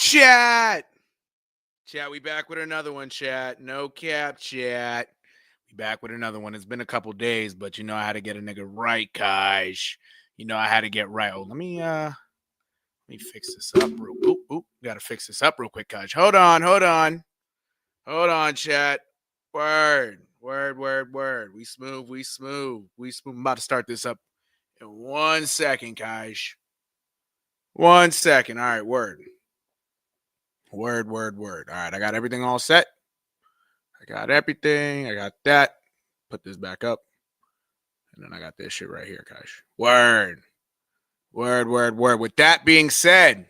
Chat, we back with another one, chat. No cap, chat. We back with another one. It's been a couple days, but you know I had to get a nigga right, guys. You know I had to get right. Oh, let me fix this up real. Gotta fix this up real quick, guys. Hold on, chat. Word. We smooth. I'm about to start this up in 1 second, guys. 1 second. All right, word. All right, I got everything all set. I got everything. I got that. Put this back up. And then I got this shit right here, guys. Word. With that being said,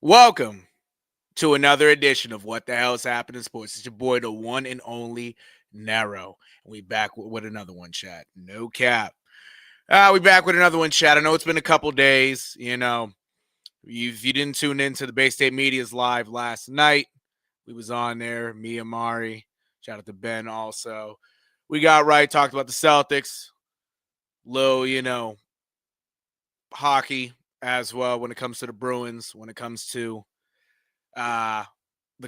welcome to another edition of What the Hell's Happening in Sports. It's your boy, the one and only NERO. And we back with another one, chat. No cap. We back with another one, chat. I know it's been a couple days, you know. If you didn't tune into the Bay State Media's live last night, we was on there, me and Mari. Shout out to Ben also. We got right, talked about the Celtics, little, hockey as well when it comes to the Bruins, when it comes to the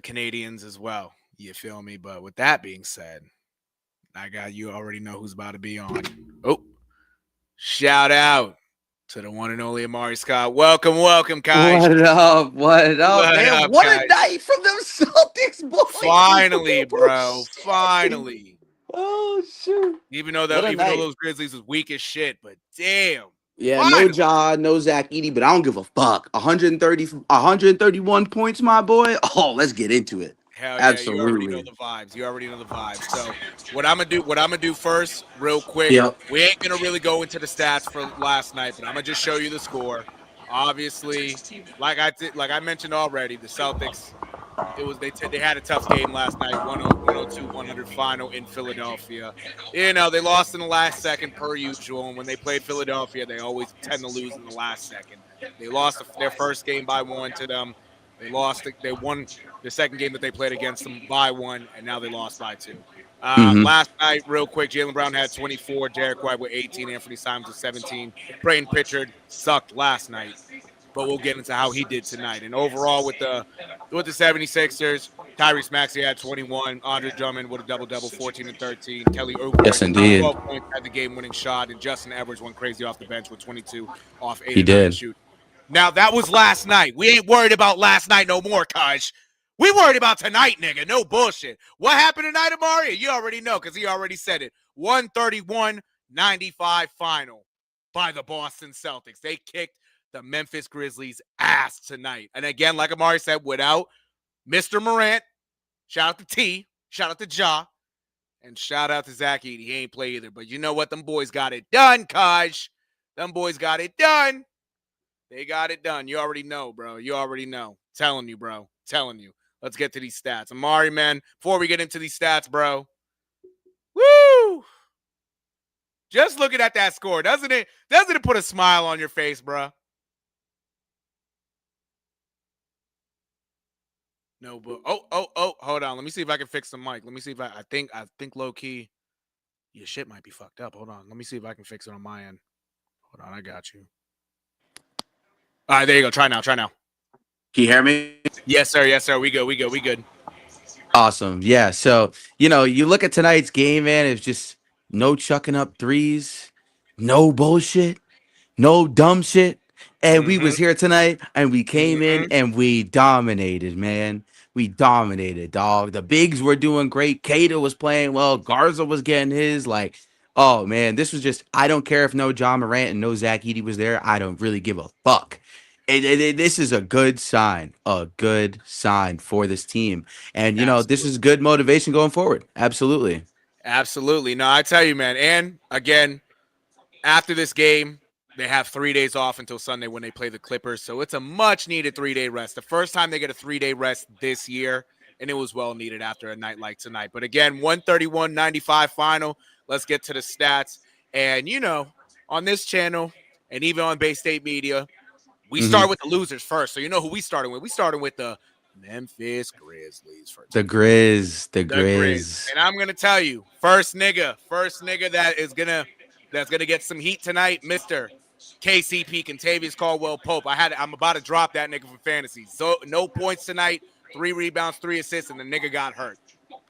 Canadians as well. You feel me? But with that being said, you already know who's about to be on. Oh, shout out to the one and only Amari Scott. Welcome, guys. What up, man? Up, what guys? A night from them Celtics, boys. Finally, bro. Finally. Oh, shoot. Even though those Grizzlies was weak as shit, but damn. Yeah, finally. No Ja, no Zach Edey, but I don't give a fuck. 131 points, my boy. Oh, let's get into it. Hell yeah, Absolutely. You already know the vibes. So what I'm gonna do first, real quick. Yep. We ain't gonna really go into the stats for last night, but I'm gonna just show you the score. Obviously, like I mentioned already, the Celtics. They had a tough game last night, 102-100 final in Philadelphia. They lost in the last second per usual, and when they played Philadelphia, they always tend to lose in the last second. They lost their first game by 1 to them. They won the second game that they played against them by 1, and now they lost by 2. Last night, real quick, Jaylen Brown had 24, Derek White with 18, Anthony Simons with 17. Brayden Pritchard sucked last night, but we'll get into how he did tonight. And overall, with the 76ers, Tyrese Maxey had 21, Andre Drummond with a double-double, 14 and 13. Kelly Oubre, yes, indeed, 12 points, had the game-winning shot, and Justin Edwards went crazy off the bench with 22 off 8 he did. shoot. Now, that was last night. We ain't worried about last night no more, Kaj. We worried about tonight, nigga. No bullshit. What happened tonight, Amari? You already know because he already said it. 131-95 final by the Boston Celtics. They kicked the Memphis Grizzlies' ass tonight. And again, like Amari said, without Mr. Morant, shout out to T, shout out to Ja, and shout out to Zach Edey. He ain't play either. But you know what? Them boys got it done, Kaj. Them boys got it done. They got it done. You already know, bro. You already know. Telling you, bro. Telling you. Let's get to these stats. Amari, man, before we get into these stats, bro. Woo! Just looking at that score, doesn't it put a smile on your face, bro? No, but hold on. Let me see if I can fix the mic. Let me see if I think low key your shit might be fucked up. Hold on. Let me see if I can fix it on my end. Hold on, I got you. All right, there you go. Try now. Can you hear me? Yes, sir. We good. Awesome. Yeah. So, you look at tonight's game, man, it's just no chucking up threes, no bullshit, no dumb shit. And we was here tonight and we came in and we dominated, man. We dominated, dog. The bigs were doing great. Cato was playing well. Garza was getting his. Oh, man, this was just, I don't care if no John Morant and no Zach Edey was there. I don't really give a fuck. This is a good sign for this team. And, this is good motivation going forward. Absolutely. No, I tell you, man. And, again, after this game, they have 3 days off until Sunday when they play the Clippers. So it's a much-needed 3-day rest. The first time they get a 3-day rest this year, and it was well-needed after a night like tonight. But, again, 131-95 final. Let's get to the stats. And, on this channel and even on Bay State Media, we start with the losers first. So you know who we started with? We started with the Memphis Grizzlies first. The Grizz. And I'm gonna tell you, first nigga that's gonna get some heat tonight, Mr. KCP, Contavious Caldwell-Pope. I'm about to drop that nigga for fantasy. So no points tonight, 3 rebounds, 3 assists, and the nigga got hurt.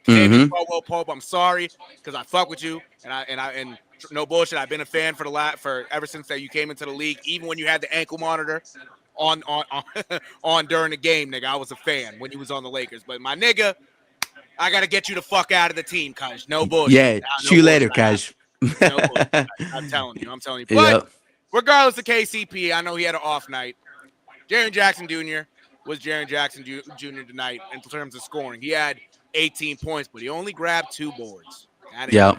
Contavious Caldwell-Pope, I'm sorry because I fuck with you, and no bullshit. I've been a fan for ever since that you came into the league. Even when you had the ankle monitor on on during the game, nigga, I was a fan when you was on the Lakers. But my nigga, I gotta get you the fuck out of the team, cuz. No bullshit. Yeah, see you later, Cash. No bullshit. I'm telling you. But Yep. regardless of KCP, I know he had an off night. Jaren Jackson Jr. was Jaren Jackson Jr. tonight in terms of scoring. He had 18 points, but he only grabbed 2 boards. Yep.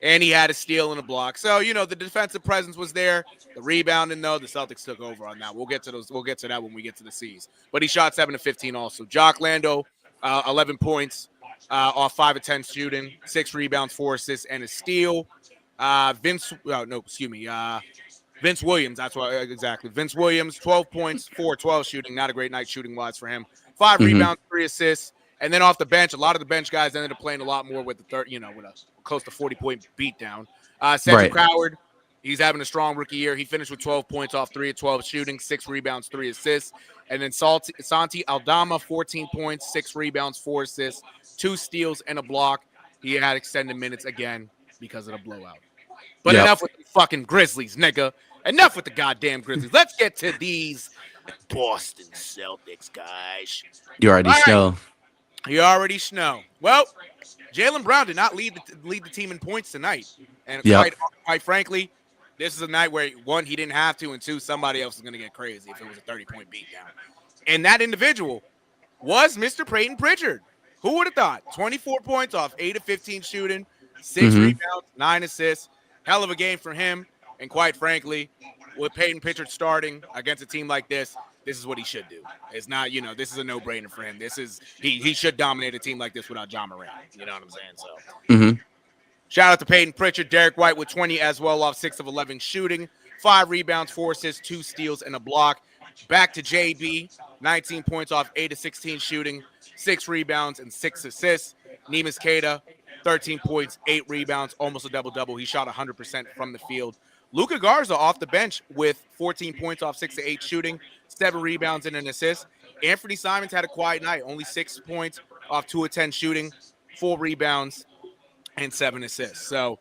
And he had a steal and a block. So, the defensive presence was there. The rebounding, though, the Celtics took over on that. We'll get to those. We'll get to that when we get to the C's. But he shot 7 of 15 also. Jock Lando, 11 points off 5 of 10 shooting, 6 rebounds, 4 assists, and a steal. Vince Williams, that's why exactly. Vince Williams, 12 points, 4-12 shooting. Not a great night shooting-wise for him. 5 rebounds, 3 assists. And then off the bench, a lot of the bench guys ended up playing a lot more with with a close to 40-point beatdown. Cedric Howard, he's having a strong rookie year. He finished with 12 points off 3 of 12 shooting, 6 rebounds, 3 assists. And then Santi Aldama, 14 points, 6 rebounds, 4 assists, 2 steals, and a block. He had extended minutes again because of the blowout. But enough with the fucking Grizzlies, nigga. Enough with the goddamn Grizzlies. Let's get to these Boston Celtics, guys. You already know. You already know. Well, Jaylen Brown did not lead the team in points tonight. And quite frankly, this is a night where, 1, he didn't have to, and 2, somebody else is going to get crazy if it was a 30-point beatdown. And that individual was Mr. Peyton Pritchard. Who would have thought? 24 points off 8 of 15 shooting, 6 rebounds, 9 assists. Hell of a game for him. And quite frankly, with Peyton Pritchard starting against a team like this is what he should do. It's not, this is a no-brainer for him. He should dominate a team like this without John Morant. You know what I'm saying? So, shout out to Peyton Pritchard. Derek White with 20 as well off 6 of 11 shooting, 5 rebounds, 4 assists, 2 steals, and a block. Back to JB, 19 points off 8 of 16 shooting, 6 rebounds, and 6 assists. Neemias Queta, 13 points, 8 rebounds, almost a double-double. He shot 100% from the field. Luka Garza off the bench with 14 points off 6 of 8 shooting, 7 rebounds, and an assist. Anthony Simons had a quiet night, only 6 points off 2 of 10 shooting, 4 rebounds, and 7 assists. So,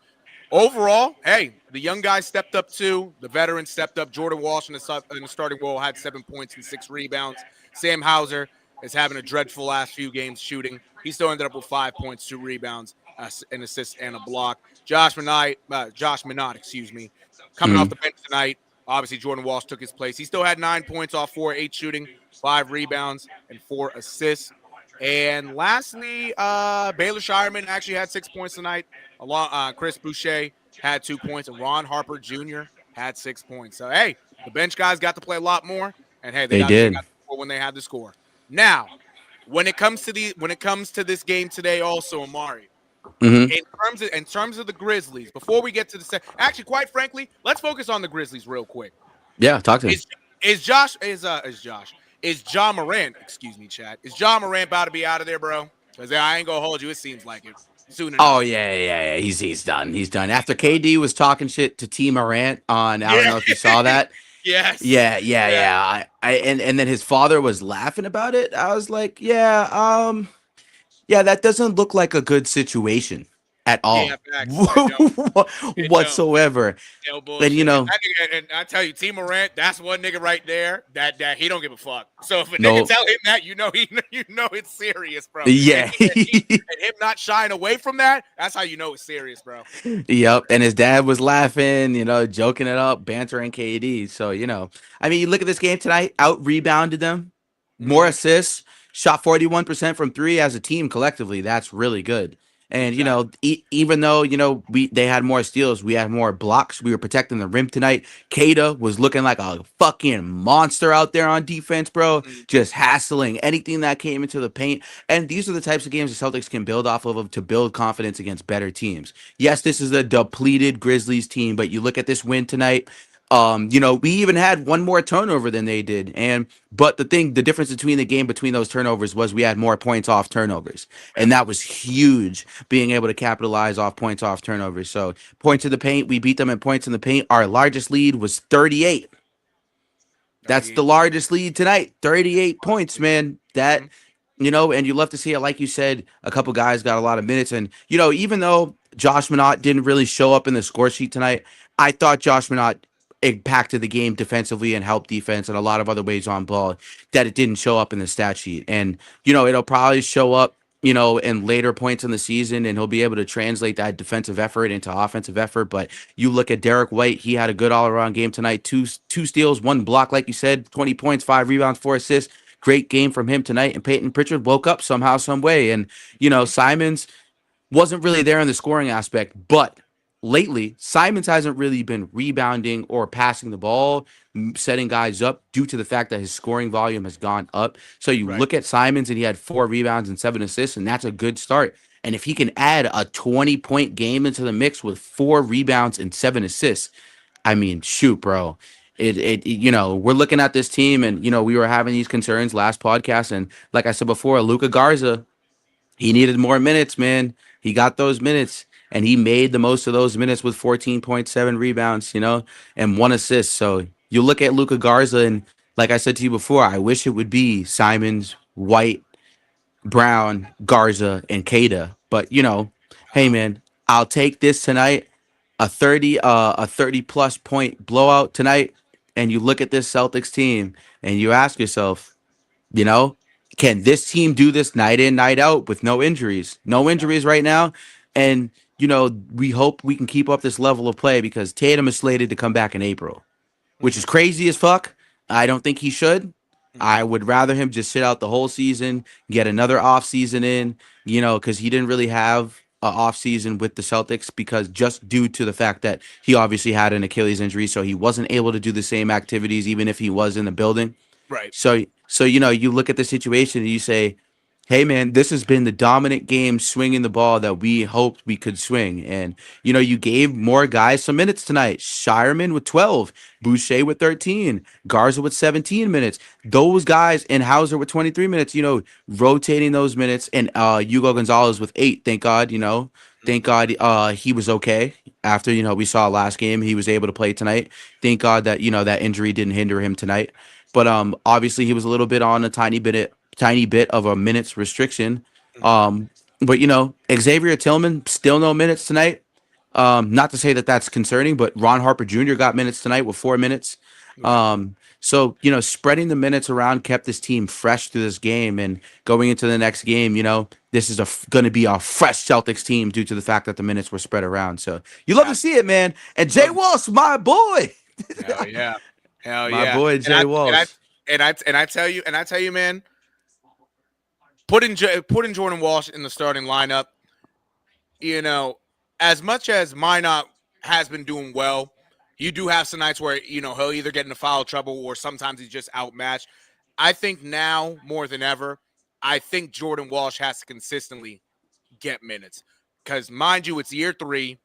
overall, hey, the young guys stepped up too. The veterans stepped up. Jordan Walsh in the starting role had 7 points and 6 rebounds. Sam Hauser is having a dreadful last few games shooting. He still ended up with 5 points, 2 rebounds, an assist, and a block. Josh Minott, coming off the bench tonight. Obviously, Jordan Walsh took his place. He still had 9 points off 4 of 8 shooting, 5 rebounds, and 4 assists. And lastly, Baylor Shireman actually had 6 points tonight. Chris Boucher had 2 points, and Ron Harper Jr. had 6 points. So, hey, the bench guys got to play a lot more, and hey, they did when they had the score. Now, when it comes to this game today, also Amari, in terms of the Grizzlies, before we get to the actually, quite frankly, let's focus on the Grizzlies real quick. Yeah, talk to me. Is Ja Morant, excuse me, Chad. Is Ja Morant about to be out of there, bro? Because I ain't gonna hold you. It seems like it. Soon enough. Oh yeah. He's done. He's done. After KD was talking shit to T Morant on, I don't know if you saw that. Yes. Yeah. And then his father was laughing about it. I was like, yeah, that doesn't look like a good situation at all, whatsoever. No bullshit. And I tell you, T Morant, that's one nigga right there that he don't give a fuck. So if a nigga tell him that, you know it's serious, bro. Yeah, and him not shying away from that, that's how you know it's serious, bro. Yep. And his dad was laughing, joking it up, bantering KD. So I mean, you look at this game tonight, out rebounded them, more assists, shot 41% from 3 as a team collectively. That's really good. And, even though, they had more steals, we had more blocks. We were protecting the rim tonight. Queta was looking like a fucking monster out there on defense, bro. Just hassling anything that came into the paint. And these are the types of games the Celtics can build off of to build confidence against better teams. Yes, this is a depleted Grizzlies team, but you look at this win tonight. We even had one more turnover than they did. But the difference between the game between those turnovers was we had more points off turnovers. And that was huge, being able to capitalize off points off turnovers. So points in the paint, we beat them in points in the paint. Our largest lead was 38. That's the 38 largest lead tonight. 38 points, man. Mm-hmm. And you love to see it. Like you said, a couple guys got a lot of minutes. And, even though Josh Minott didn't really show up in the score sheet tonight, I thought Josh Minott impacted the game defensively and helped defense and a lot of other ways on ball that it didn't show up in the stat sheet. And, it'll probably show up, in later points in the season, and he'll be able to translate that defensive effort into offensive effort. But you look at Derek White, he had a good all-around game tonight. Two steals, one block, like you said, 20 points, 5 rebounds, 4 assists. Great game from him tonight. And Peyton Pritchard woke up somehow, some way. And, Simons wasn't really there in the scoring aspect, but lately Simons hasn't really been rebounding or passing the ball, setting guys up due to the fact that his scoring volume has gone up. So you Right. look at Simons and he had 4 rebounds and 7 assists, and that's a good start. And if he can add a 20-point game into the mix with 4 rebounds and 7 assists, I mean, shoot, bro. We're looking at this team, and we were having these concerns last podcast, and like I said before, Luka Garza, he needed more minutes, man. He got those minutes, and he made the most of those minutes with 14.7 rebounds, and 1 assist. So you look at Luka Garza, and like I said to you before, I wish it would be Simons, White, Brown, Garza, and Kada. But hey, man, I'll take this tonight. A 30 plus point blowout tonight, and you look at this Celtics team, and you ask yourself, you know, can this team do this night in, night out with no injuries? No injuries right now. And, we hope we can keep up this level of play because Tatum is slated to come back in April, which Mm-hmm. is crazy as fuck. I don't think he should. Mm-hmm. I would rather him just sit out the whole season, get another off season in, because he didn't really have an off season with the Celtics because just due to the fact that he obviously had an Achilles injury, so he wasn't able to do the same activities even if he was in the building. Right. So you look at the situation and you say, hey man, this has been the dominant game swinging the ball that we hoped we could swing. And you gave more guys some minutes tonight. Shireman with 12, Boucher with 13, Garza with 17 minutes. Those guys, and Hauser with 23 minutes, rotating those minutes, and Hugo Gonzalez with 8. Thank God, Thank Mm-hmm. God he was okay after, we saw last game. He was able to play tonight. Thank God that, that injury didn't hinder him tonight. But obviously he was a little bit on a tiny bit of a minutes restriction. Mm-hmm. Um, but Xavier Tillman still no minutes tonight. Not to say that that's concerning, but Ron Harper Jr. got minutes tonight with 4 minutes. Right. So spreading the minutes around kept this team fresh through this game, and going into the next game, this is going to be a fresh Celtics team due to the fact that the minutes were spread around. So you love to see it, man. And Jay Love Walsh, my boy, Hell yeah. Hell my yeah. boy And I Jay and I Walsh. and I tell you, man, putting Jordan Walsh in the starting lineup, you know, as much as Minot has been doing well, you do have some nights where, he'll either get into foul trouble or sometimes he's just outmatched. I think now more than ever, I think Jordan Walsh has to consistently get minutes. Because mind you, it's year 3.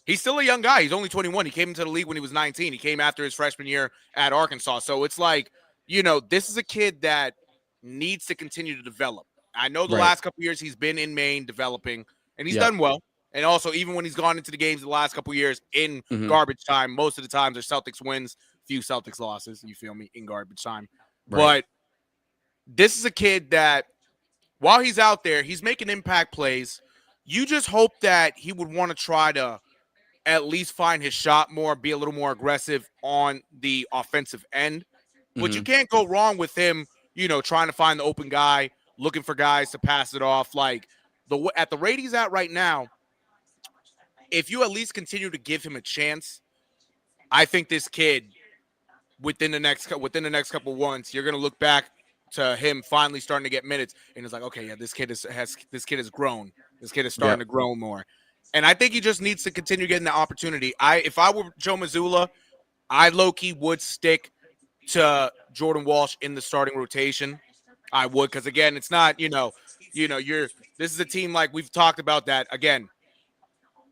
He's still a young guy. He's only 21. He came into the league when he was 19. He came after his freshman year at Arkansas. So it's like, this is a kid that needs to continue to develop. I know the Right. last couple years he's been in Maine developing, and he's Yep. done well. And also, even when he's gone into the games the last couple years in Hmm. garbage time, most of the times there's Celtics wins, few Celtics losses. You feel me? In garbage time. Right. But this is a kid that, while he's out there, he's making impact plays. You just hope that he would want to try to at least find his shot more, be a little more aggressive on the offensive end. But you Hmm. can't go wrong with him, trying to find the open guy, looking for guys to pass it off. Like at the rate he's at right now, if you at least continue to give him a chance, I think this kid within the next couple months, you're gonna look back to him finally starting to get minutes, and it's like, okay, yeah, this kid has grown. This kid is starting Yep. to grow more, and I think he just needs to continue getting the opportunity. If I were Joe Mazzulla, I low key would stick to Jordan Walsh in the starting rotation. I would, because again, it's not this is a team like we've talked about that again.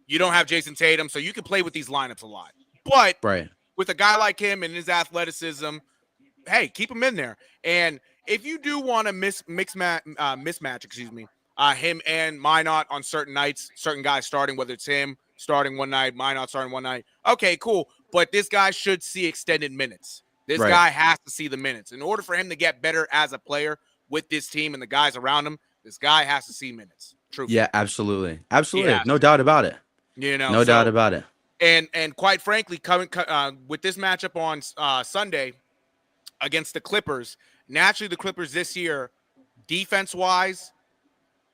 You don't have Jason Tatum, so you can play with these lineups a lot, but Right. with a guy like him and his athleticism, hey, keep him in there. And if you do want to mismatch, him and Minot on certain nights, certain guys starting, whether it's him starting one night, Minot starting one night, okay, cool. But this guy should see extended minutes. This Right. guy has to see the minutes. In order for him to get better as a player with this team and the guys around him, this guy has to see minutes. Truthfully. Yeah, absolutely. Absolutely. Yeah. No doubt about it. You know, No doubt about it. And quite frankly, coming with this matchup on Sunday against the Clippers, naturally the Clippers this year, defense-wise,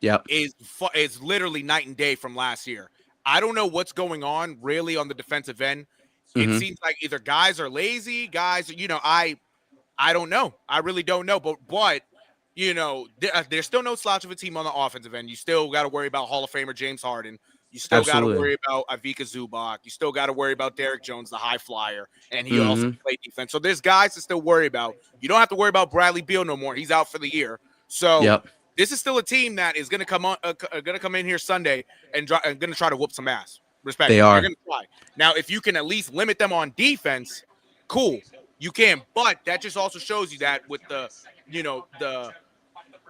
Yep. is literally night and day from last year. I don't know what's going on really on the defensive end. It seems like either guys are lazy, guys, I don't know. I really don't know. But there's still no slouch of a team on the offensive end. You still got to worry about Hall of Famer James Harden. You still got to worry about Ivica Zubac. You still got to worry about Derek Jones, the high flyer, and he also played defense. So there's guys to still worry about. You don't have to worry about Bradley Beal no more. He's out for the year. So this is still a team that is going to come in here Sunday and going to try to whoop some ass. Respect. They are. They're going to try. Now, if you can at least limit them on defense, cool. You can, but that just also shows you that with the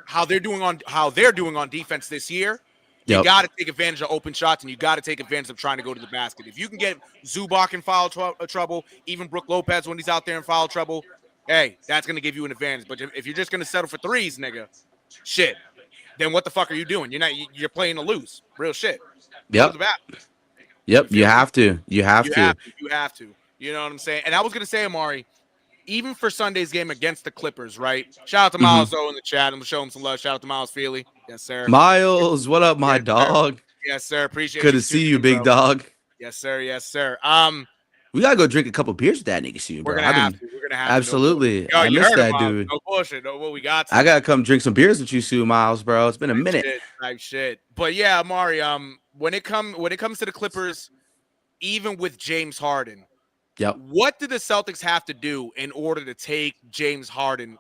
how they're doing on defense this year. You got to take advantage of open shots, and you got to take advantage of trying to go to the basket. If you can get Zubac in foul trouble, even Brook Lopez when he's out there in foul trouble, hey, that's going to give you an advantage. But if you're just going to settle for threes, nigga, shit, then what the fuck are you doing? You're playing to lose. Real shit. Yep. You have to. You have to. You know what I'm saying? And I was going to say, Amari, even for Sunday's game against the Clippers, right? Shout out to Miles O in the chat. I'm going to show him some love. Shout out to Miles Feely. Yes, sir. Miles, what up, my dog? Sir. Yes, sir. Appreciate Good to see you, big dog. Yes, sir. Yes, sir. We gotta go drink a couple beers with that nigga soon, bro. We're gonna have to. Absolutely. Yo, I miss that him, dude. No bullshit. No, what we got. I gotta come drink some beers with you soon, Miles, bro. It's been a minute. Shit. But yeah, Amari. When it comes to the Clippers, even with James Harden, what do the Celtics have to do in order to take James Harden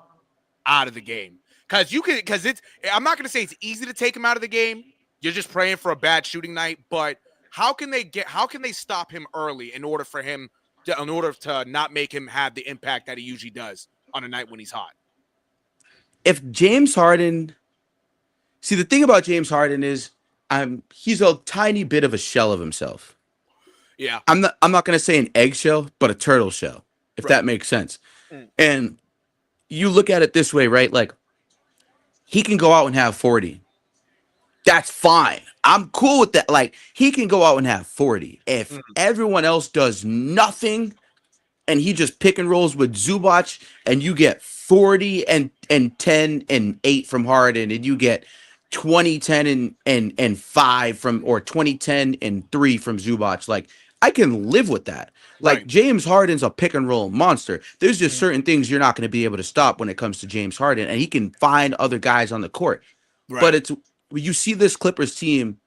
out of the game? I'm not gonna say it's easy to take him out of the game. You're just praying for a bad shooting night, but how can they stop him early in order to not make him have the impact that he usually does on a night when he's hot? If James Harden, see, the thing about James Harden is he's a tiny bit of a shell of himself. Yeah. I'm not gonna say an eggshell, but a turtle shell, if that makes sense. And you look at it this way, right? Like, he can go out and have 40. That's fine. I'm cool with that. Like, he can go out and have 40. If everyone else does nothing and he just pick and rolls with Zubac and you get 40 and 10 and 8 from Harden, and you get 20, 10 and 5 from, or 20, 10 and 3 from Zubac, like, I can live with that. Like, James Harden's a pick and roll monster. There's just certain things you're not going to be able to stop when it comes to James Harden, and he can find other guys on the court. But you see this Clippers team,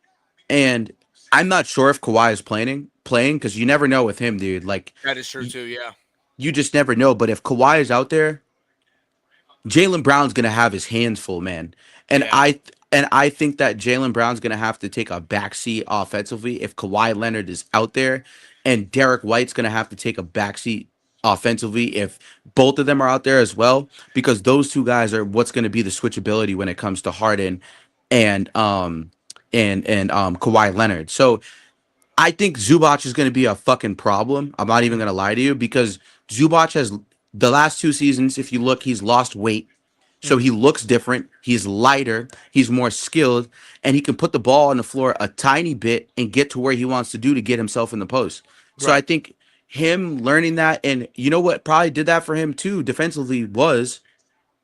and I'm not sure if Kawhi is playing because you never know with him, dude. Like, that is true too. Yeah, you just never know. But if Kawhi is out there, Jaylen Brown's gonna have his hands full, man. And I think that Jaylen Brown's gonna have to take a backseat offensively if Kawhi Leonard is out there, and Derek White's gonna have to take a backseat offensively if both of them are out there as well, because those two guys are what's going to be the switchability when it comes to Harden and Kawhi Leonard. So I think Zubac is going to be a fucking problem. I'm not even going to lie to you, because Zubac has, the last 2 seasons, if you look, he's lost weight. So he looks different. He's lighter. He's more skilled, and he can put the ball on the floor a tiny bit and get to where he wants to do to get himself in the post. So I think him learning that, and you know what probably did that for him too defensively, was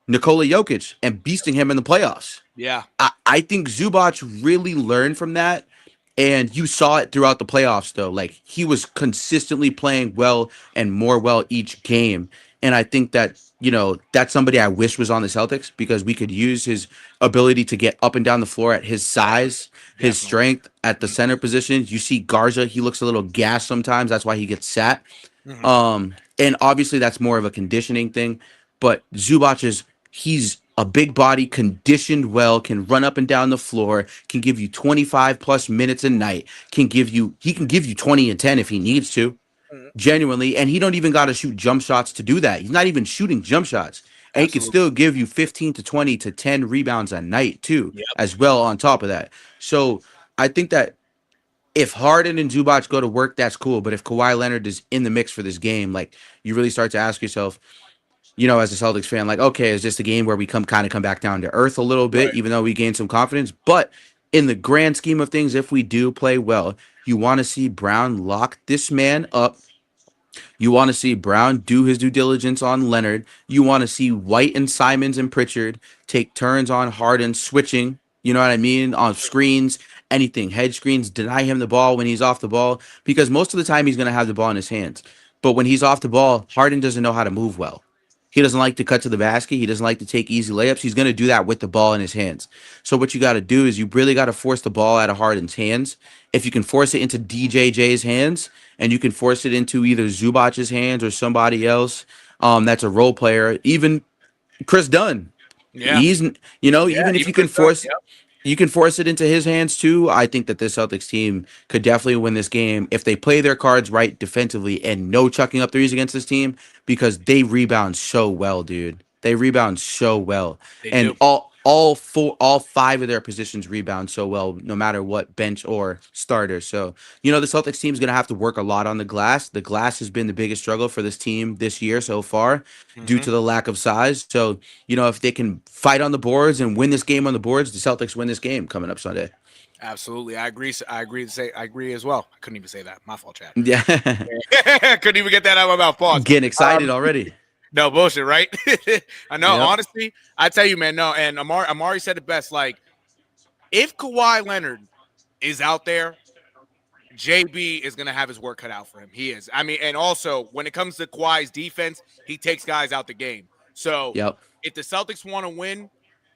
Nikola Jokic and beasting him in the playoffs. Yeah. I think Zubac really learned from that, and you saw it throughout the playoffs, though. Like, he was consistently playing well and more well each game. And I think that, that's somebody I wish was on the Celtics, because we could use his ability to get up and down the floor at his size, his strength at the center position. You see Garza, he looks a little gassed sometimes. That's why he gets sat. And obviously that's more of a conditioning thing. But Zubac he's a big body, conditioned well, can run up and down the floor, can give you 25 plus minutes a night, he can give you 20 and 10 if he needs to. genuinely, and he don't even got to shoot jump shots to do that. He's not even shooting jump shots, and he can Absolutely. still give you 15 to 20 to 10 rebounds a night too, Yep. as well on top of that. So I think that if Harden and Zubac go to work, that's cool. But if Kawhi Leonard is in the mix for this game, like you really start to ask yourself, as a Celtics fan, like, okay, is this a game where we come back down to earth a little bit, Right. even though we gain some confidence? But in the grand scheme of things, if we do play well, you want to see Brown lock this man up. You want to see Brown do his due diligence on Leonard. You want to see White and Simons and Pritchard take turns on Harden switching, you know what I mean, on screens, anything, hedge screens, deny him the ball when he's off the ball, because most of the time he's going to have the ball in his hands. But when he's off the ball, Harden doesn't know how to move well. He doesn't like to cut to the basket. He doesn't like to take easy layups. He's going to do that with the ball in his hands. So what you got to do is you really got to force the ball out of Harden's hands. If you can force it into DJJ's hands, and you can force it into either Zubac's hands or somebody else, that's a role player, even Chris Dunn. Yeah. He's, Yeah. even if Even you can Chris Dunn. force Yep. you can force it into his hands too. I think that this Celtics team could definitely win this game if they play their cards right defensively and no chucking up threes against this team, because they rebound so well, dude. They rebound so well. They And do. all five of their positions rebound so well, no matter what bench or starter. So, the Celtics team is going to have to work a lot on the glass. The glass has been the biggest struggle for this team this year so far due Hmm. to the lack of size. So, if they can fight on the boards and win this game on the boards, the Celtics win this game coming up Sunday. Absolutely. I agree. I agree as well. I couldn't even say that. My fault, Chad. Yeah. Couldn't even get that out of my mouth. Pause. Getting excited Um, already. no bullshit, right? I know. Yep. Honestly, I tell you, man. No, and Amari said it best. Like, if Kawhi Leonard is out there, JB is going to have his work cut out for him. He is. I mean, and also when it comes to Kawhi's defense, he takes guys out the game. So Yep. if the Celtics want to win,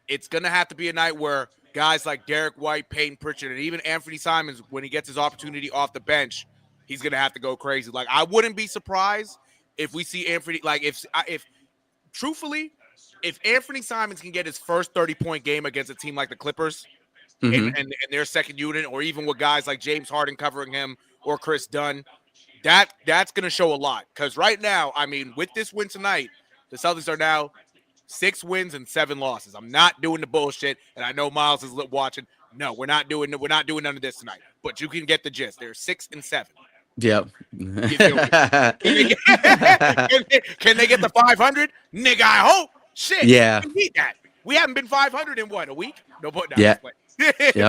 it's going to have to be a night where guys like Derek White, Peyton Pritchard, and even Anthony Simons, when he gets his opportunity off the bench, he's going to have to go crazy. Like, I wouldn't be surprised if we see Anthony, like, if truthfully, if Anthony Simons can get his first 30-point game against a team like the Clippers, Hmm. and their second unit, or even with guys like James Harden covering him or Chris Dunn, that's going to show a lot. Because right now, I mean, with this win tonight, the Celtics are now 6 wins and 7 losses. I'm not doing the bullshit, and I know Miles is watching. No, we're not doing none of this tonight. But you can get the gist. They're 6 and 7. Yep. You feel me? Can they get the 500? Nigga, I hope. Shit. Yeah. We need that. We haven't been 500 in what, a week? No, but no, Yeah.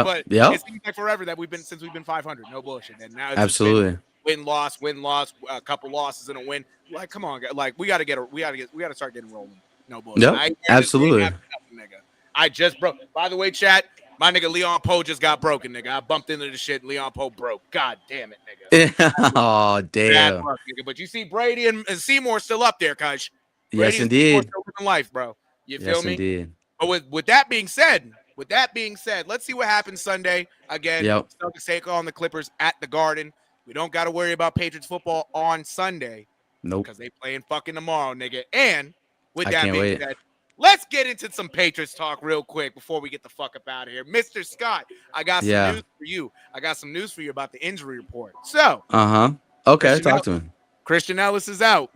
But Yep. it seems like forever that we've been 500. No bullshit. And now it's Absolutely. just been win loss, a couple losses and a win. Like, come on, guys. Like, we gotta start getting rolling. No bullshit. Yep. Absolutely. Nigga. I just broke. By the way, chat, my nigga Leon Poe just got broken, nigga. I bumped into the shit. Leon Poe broke. God damn it, nigga. Oh, Bad damn. luck, nigga. But you see Brady and Seymour still up there, cuz. Yes, indeed. Still living life, bro. You feel Yes, me? indeed. But with that being said, let's see what happens Sunday. Again, Yep. Celtics take on the Clippers at the Garden. We don't got to worry about Patriots football on Sunday Nope. because they playing fucking tomorrow, nigga. And with I that can't being wait. said, let's get into some Patriots talk real quick before we get the fuck up out of here. Mr. Scott, I got some Yeah. news for you. I got some news for you about the injury report. So, Uh-huh. Okay, Christian talk to me. Christian Ellis is out.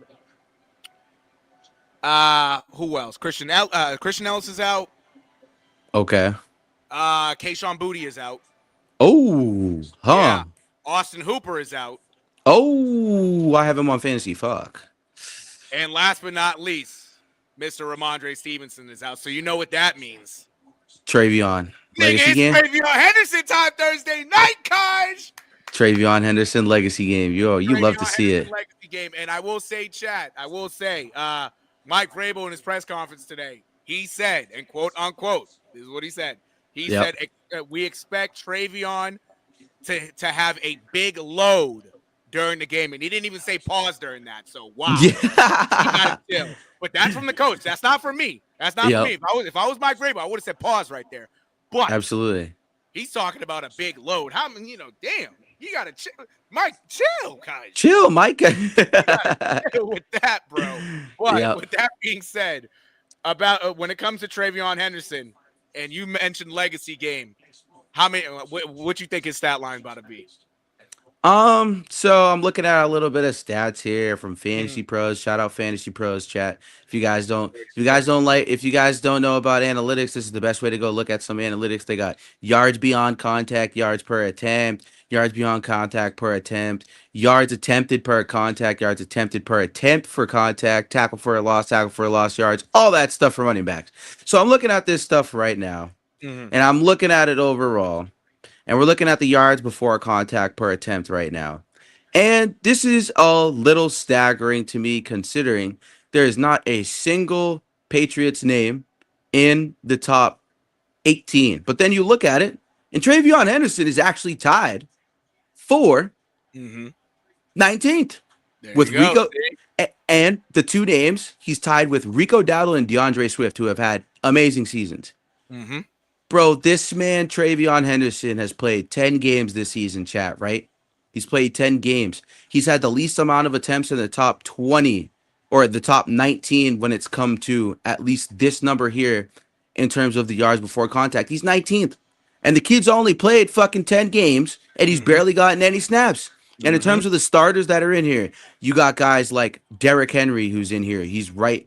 Who else? Christian Ellis is out. Okay. Keyshawn Booty is out. Oh, huh. Yeah. Austin Hooper is out. Oh, I have him on fantasy. Fuck. And last but not least, Mr. Ramondre Stevenson is out. So you know what that means. Travion. Nigga, Legacy it's game? Travion Henderson time Thursday night, guys. Travion Henderson legacy game. You love to see it. Legacy game. And I will say, chat, Mike Vrabel in his press conference today, he said, and quote unquote, this is what he said. He said, we expect Travion to have a big load during the game. And he didn't even say pause during that. So, wow. Yeah. But that's from the coach. That's not for me. That's not for me. If I was Mike Vrabel, I would have said pause right there. But absolutely. He's talking about a big load. How many, damn, you got to chill. Mike, chill, guys. Chill, Mike. Chill with that, bro. But with that being said, about when it comes to Travion Henderson, and you mentioned legacy game, how many? What you think his stat line about to be? So I'm looking at a little bit of stats here from Mhm. Fantasy Pros. Shout out Fantasy Pros chat. Very respectful. If you guys don't know about analytics, this is the best way to go look at some analytics. They got yards beyond contact, yards per attempt, yards beyond contact per attempt, yards attempted per contact, yards attempted per attempt for contact, tackle for a loss yards, all that stuff for running backs. So I'm looking at this stuff right now, Mhm. and I'm looking at it overall. And we're looking at the yards before contact per attempt right now. And this is a little staggering to me considering there is not a single Patriots name in the top 18. But then you look at it, and Travion Henderson is actually tied for Mhm. 19th There with you go. Rico. See? And the two names, he's tied with Rico Dowdle and DeAndre Swift, who have had amazing seasons. Mhm. Bro, this man, Travion Henderson, has played 10 games this season, chat, right? He's played 10 games. He's had the least amount of attempts in the top 20 or the top 19 when it's come to at least this number here in terms of the yards before contact. He's 19th. And the kid's only played fucking 10 games and he's Mhm. barely gotten any snaps. And in Mhm. terms of the starters that are in here, you got guys like Derrick Henry who's in here. He's right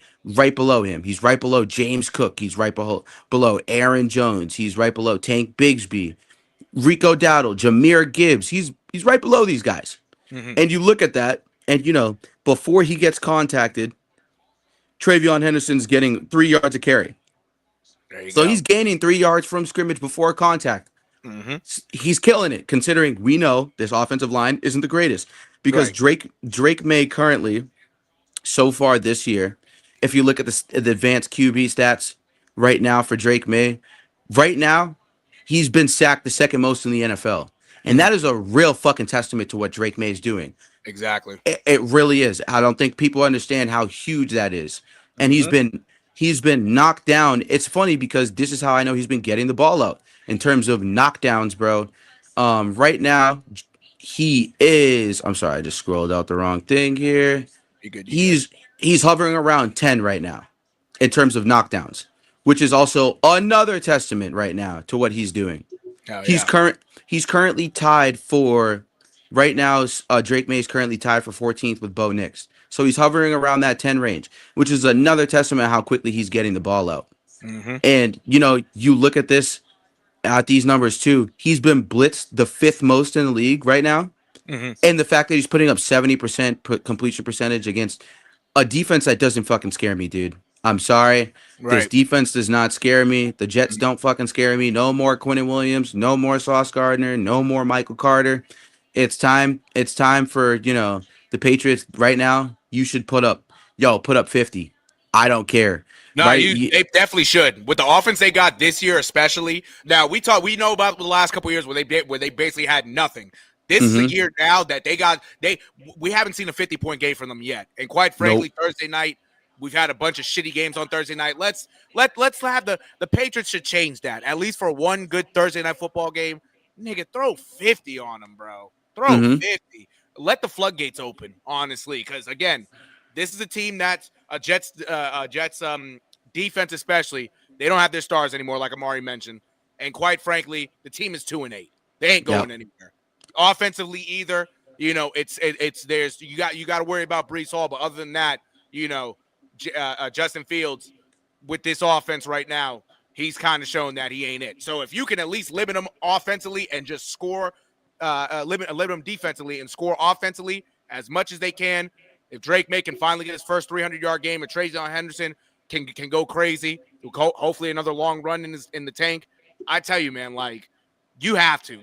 below him. He's right below James Cook. He's right below Aaron Jones. He's right below Tank Bigsby, Rico Dowdle, Jameer Gibbs. He's right below these guys. Mhm. And you look at that, and before he gets contacted, Travion Henderson's getting 3 yards a carry. There you So go. he's gaining 3 yards from scrimmage before contact. Mhm. He's killing it, considering we know this offensive line isn't the greatest. Because Right. Drake May currently, so far this year, if you look at the advanced QB stats right now for Drake May, right now, he's been sacked the second most in the NFL. And Mhm. that is a real fucking testament to what Drake May is doing. Exactly. It really is. I don't think people understand how huge that is. And Mhm. he's been knocked down. It's funny because this is how I know he's been getting the ball out in terms of knockdowns, bro. Right now, he is. I'm sorry, I just scrolled out the wrong thing here. You good? You good? He's hovering around 10 right now in terms of knockdowns, which is also another testament right now to what he's doing. Oh He's yeah. current he's currently tied for right now. Drake May is currently tied for 14th with Bo Nix. So he's hovering around that 10 range, which is another testament how quickly he's getting the ball out. Mhm. And you look at this at these numbers too. He's been blitzed the fifth most in the league right now. Mhm. And the fact that he's putting up 70% completion percentage against a defense that doesn't fucking scare me, dude. I'm sorry. This Right. defense does not scare me. The Jets don't fucking scare me. No more Quinnen Williams. No more Sauce Gardner. No more Michael Carter. It's time. It's time for, the Patriots right now. You should put up 50. I don't care. No, Right? they definitely should. With the offense they got this year, especially. Now we know about the last couple of years where they basically had nothing. This is a Mm-hmm. year now that we haven't seen a 50-point game from them yet. And quite Nope. frankly, Thursday night we've had a bunch of shitty games on Thursday night. Let's have the Patriots should change that at least for one good Thursday night football game. Nigga, throw 50 on them, bro. Throw Mm-hmm. 50. Let the floodgates open, honestly, because again, this is a team that's a Jets defense especially. They don't have their stars anymore, like Amari mentioned. And quite frankly, the team is 2-8. They ain't Yep. going anywhere. Offensively either. It's there's you got to worry about Brees Hall, but other than that, Justin Fields with this offense right now, he's kind of shown that he ain't it. So if you can at least limit him offensively and just score, limit him defensively and score offensively as much as they can. If Drake May can finally get his first 300-yard game and Travion Henderson can go crazy, hopefully another long run in the tank. I tell you, man, like you have to.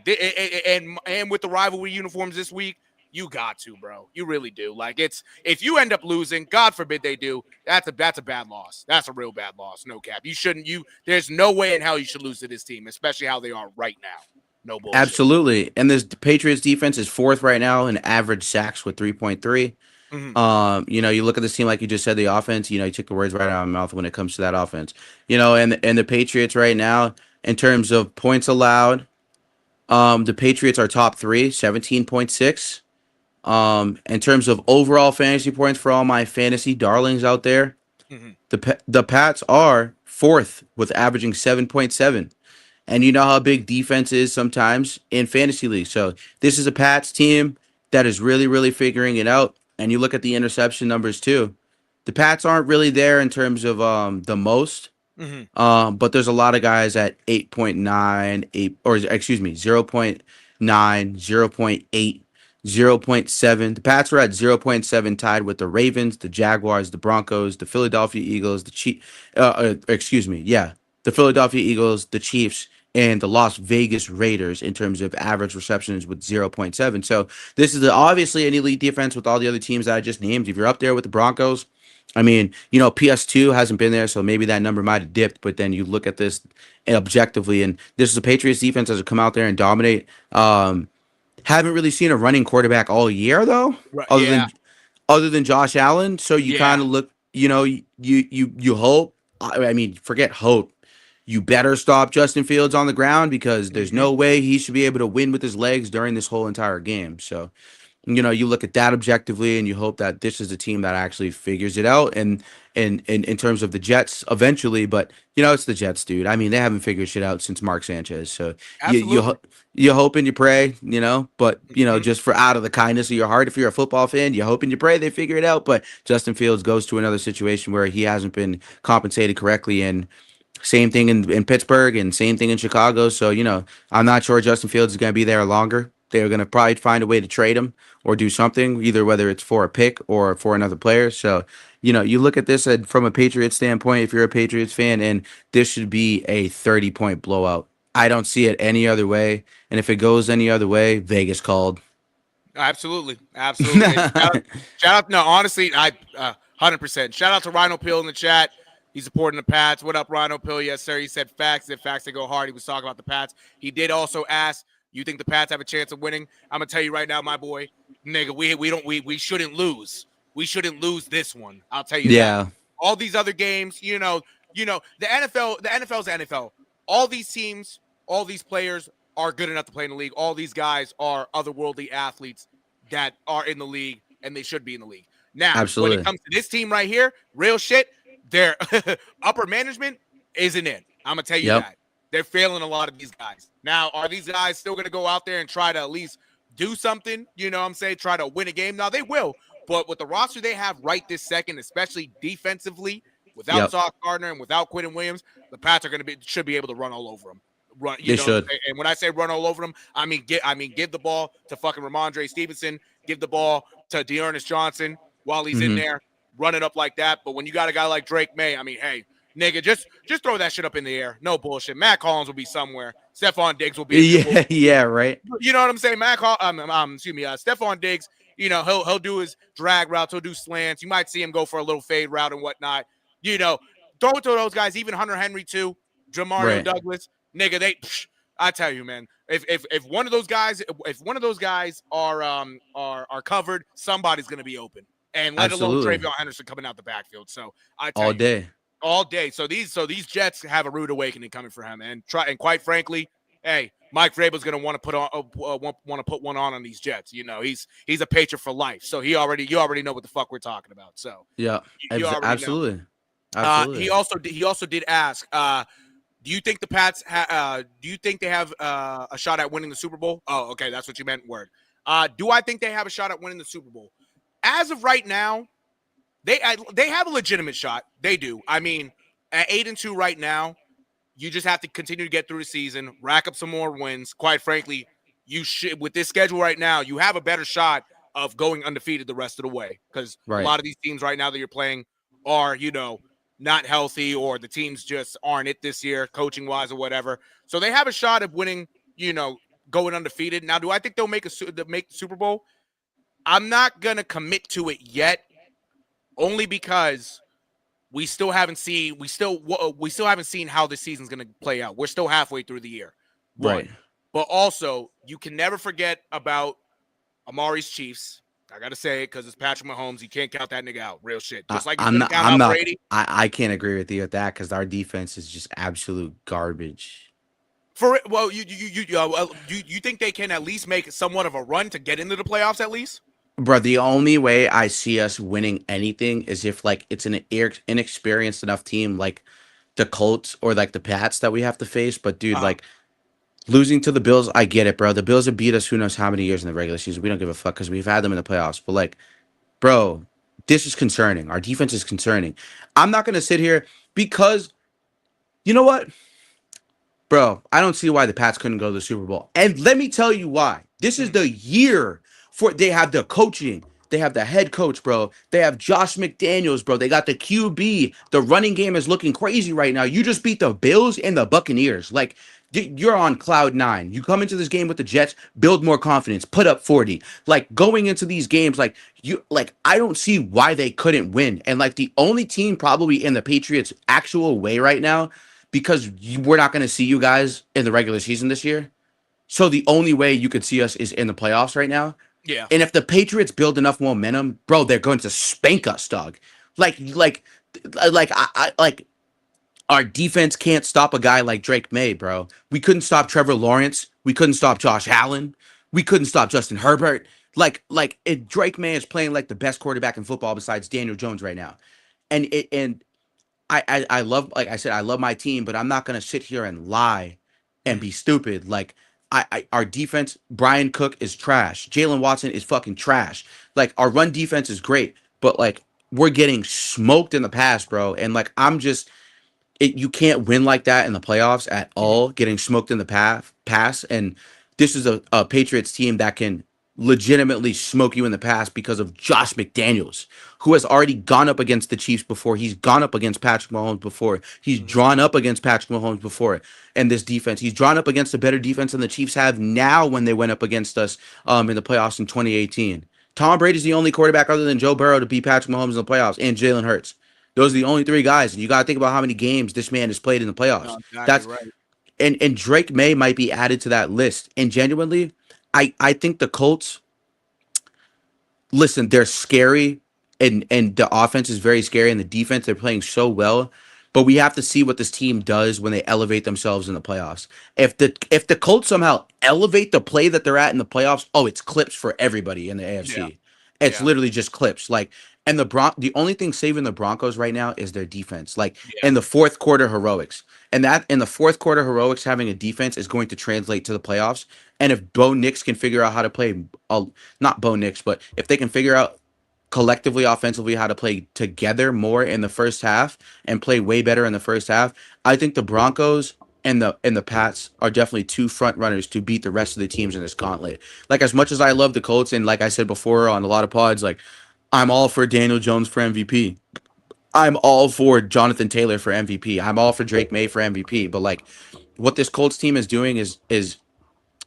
And with the rivalry uniforms this week, you got to, bro. You really do. Like if you end up losing, God forbid they do, that's a bad loss. That's a real bad loss. No cap. You shouldn't. There's no way in hell you should lose to this team, especially how they are right now. No bullshit. Absolutely. And this Patriots defense is fourth right now in average sacks with 3.3. Mm-hmm. You look at this team like you just said, the offense, you took the words right out of my mouth when it comes to that offense. And the Patriots right now, in terms of points allowed, the Patriots are top three, 17.6. In terms of overall fantasy points for all my fantasy darlings out there, Mm-hmm. the Pats are fourth with averaging 7.7. And you know how big defense is sometimes in fantasy leagues. So this is a Pats team that is really, really figuring it out. And you look at the interception numbers too. The Pats aren't really there in terms of the most. Hmm. But there's a lot of guys at 8.9, 8, or excuse me, 0.9, 0.8, 0.7. The Pats were at 0.7 tied with the Ravens, the Jaguars, the Broncos, the Philadelphia Eagles, the the Philadelphia Eagles, the Chiefs, and the Las Vegas Raiders in terms of average receptions with 0.7. So this is obviously an elite defense with all the other teams that I just named. If you're up there with the Broncos, I mean, PS2 hasn't been there, so maybe that number might have dipped. But then you look at this objectively, and this is a Patriots defense that has come out there and dominate. Haven't really seen a running quarterback all year though, Right. other Yeah. than Josh Allen. So you Yeah. kind of look, you hope. I mean, forget hope. You better stop Justin Fields on the ground because there's Hmm. no way he should be able to win with his legs during this whole entire game. So you look at that objectively and you hope that this is a team that actually figures it out and in terms of the Jets eventually, but it's the Jets, dude. I mean, they haven't figured shit out since Mark Sanchez. So Absolutely. you hope and you pray, but Hmm. just for out of the kindness of your heart, if you're a football fan, you hope and you pray they figure it out. But Justin Fields goes to another situation where he hasn't been compensated correctly, and same thing in Pittsburgh and same thing in Chicago. So, I'm not sure Justin Fields is going to be there longer. They're going to probably find a way to trade him or do something, either whether it's for a pick or for another player. So, you look at this from a Patriots standpoint, if you're a Patriots fan, and this should be a 30-point blowout. I don't see it any other way. And if it goes any other way, Vegas called. Absolutely. Absolutely. And shout out. No, honestly, 100%. Shout out to Rhino Pill in the chat. He's supporting the Pats. What up, Rhino Pill? Yes, sir. He said facts. If facts that go hard, he was talking about the Pats. He did also ask, you think the Pats have a chance of winning? I'm gonna tell you right now, my boy, nigga, we shouldn't lose. We shouldn't lose this one. I'll tell you that. Yeah, All these other games, the NFL's the NFL. All these teams, all these players are good enough to play in the league. All these guys are otherworldly athletes that are in the league, and they should be in the league. Now, when it absolutely. comes to this team right here, real shit, their upper management isn't in. I'm gonna tell you Yep. that. They're failing a lot of these guys. Now, are these guys still gonna go out there and try to at least do something? You know what I'm saying? Try to win a game. Now they will. But with the roster they have right this second, especially defensively, without Yep. Sauce Gardner and without Quentin Williams, the Pats are should be able to run all over them. Run, They what I'm should. saying? And when I say run all over them, I mean give the ball to fucking Ramondre Stevenson, give the ball to Dearness Johnson while he's in Hmm. there, run it up like that. But when you got a guy like Drake May, I mean, hey, nigga, just throw that shit up in the air. No bullshit. Matt Collins will be somewhere. Stephon Diggs will be. Yeah, yeah, right. You know what I'm saying? Stephon Diggs. He'll do his drag routes. He'll do slants. You might see him go for a little fade route and whatnot. You know, throw it to those guys. Even Hunter Henry too. Jamario Right. Douglas. Nigga, I tell you, man. If one of those guys are covered, somebody's gonna be open. And let alone Absolutely. Travion Henderson coming out the backfield. So I tell All you, day. all day. So these Jets have a rude awakening coming for him, and quite frankly, hey, Mike Vrabel's going to want to put one on these Jets. He's a Patriot for life, so you already know what the fuck we're talking about. So Yeah. you already know. Absolutely. Absolutely. He also did ask, do you think the Pats do you think they have a shot at winning the Super Bowl? Oh, okay, that's what you meant. Word. Do I think they have a shot at winning the Super Bowl? As of right now, they have a legitimate shot. They do. I mean, at 8-2 right now, you just have to continue to get through the season, rack up some more wins. Quite frankly, you should, with this schedule right now, you have a better shot of going undefeated the rest of the way, because a Right. lot of these teams right now that you're playing are, not healthy, or the teams just aren't it this year, coaching wise or whatever. So they have a shot of winning, going undefeated. Now, do I think they'll make the Super Bowl? I'm not gonna commit to it yet, only because we still haven't seen how this season's going to play out. We're still halfway through the year. One. Right. But also, you can never forget about Amari's Chiefs. I got to say it because it's Patrick Mahomes. You can't count that nigga out. Real shit. Just like you I'm couldn't not. count I'm out not. Brady. I can't agree with you with that because our defense is just absolute garbage. Well, you think they can at least make somewhat of a run to get into the playoffs at least? Bro, the only way I see us winning anything is if like it's an inexperienced enough team like the Colts or like the Pats that we have to face. But dude, Uh, losing to the Bills, I get it, bro. The Bills have beat us who knows how many years in the regular season. We don't give a fuck because we've had them in the playoffs. But like, bro, this is concerning. Our defense is concerning. I'm not gonna sit here because you know what? Bro, I don't see why the Pats couldn't go to the Super Bowl. And let me tell you why. This is the year for they have the coaching. They have the head coach, bro. They have Josh McDaniels, bro. They got the QB. The running game is looking crazy right now. You just beat the Bills and the Buccaneers. Like, you're on cloud nine. You come into this game with the Jets, build more confidence, put up 40. Like, going into these games, I don't see why they couldn't win. And like, the only team probably in the Patriots' actual way right now, because we're not going to see you guys in the regular season this year. So the only way you could see us is in the playoffs right now. Yeah. And if the Patriots build enough momentum, bro, they're going to spank us, dog. Like our defense can't stop a guy like Drake May, bro. We couldn't stop Trevor Lawrence. We couldn't stop Josh Allen. We couldn't stop Justin Herbert. Drake May is playing like the best quarterback in football besides Daniel Jones right now. And I love, like I said, I love my team, but I'm not gonna sit here and lie and be stupid. Like our defense, Brian Cook is trash. Jalen Watson is fucking trash. Like our run defense is great, but like we're getting smoked in the past, bro. And like you can't win like that in the playoffs at all, getting smoked in the pass. And this is a Patriots team that can legitimately smoke you in the past because of Josh McDaniels, who has already gone up against the Chiefs before. He's gone up against Patrick Mahomes before. He's drawn up against Patrick Mahomes before. And this defense, he's drawn up against a better defense than the Chiefs have now when they went up against us in the playoffs in 2018. Tom Brady's the only quarterback other than Joe Burrow to beat Patrick Mahomes in the playoffs, and Jalen Hurts. Those are the only three guys. And you got to think about how many games this man has played in the playoffs. No, exactly That's right. and Drake May might be added to that list. And genuinely, I think the Colts, listen, they're scary and the offense is very scary and the defense, they're playing so well. But we have to see what this team does when they elevate themselves in the playoffs. If the Colts somehow elevate the play that they're at in the playoffs, oh, it's clips for everybody in the Yeah. AFC. It's literally just clips. Like, and the only thing saving the Broncos right now is their defense. Like Yeah. in the fourth quarter heroics. And that in the fourth quarter heroics, having a defense is going to translate to the playoffs. And if Bo Nix can figure out how to play, not Bo Nix, but if they can figure out collectively offensively how to play together more in the first half and play way better in the first half, I think the Broncos and the Pats are definitely two front runners to beat the rest of the teams in this gauntlet. Like, as much as I love the Colts, and like I said before on a lot of pods, like I'm all for Daniel Jones for MVP. I'm all for Jonathan Taylor for MVP. I'm all for Drake May for MVP. But like what this Colts team is doing is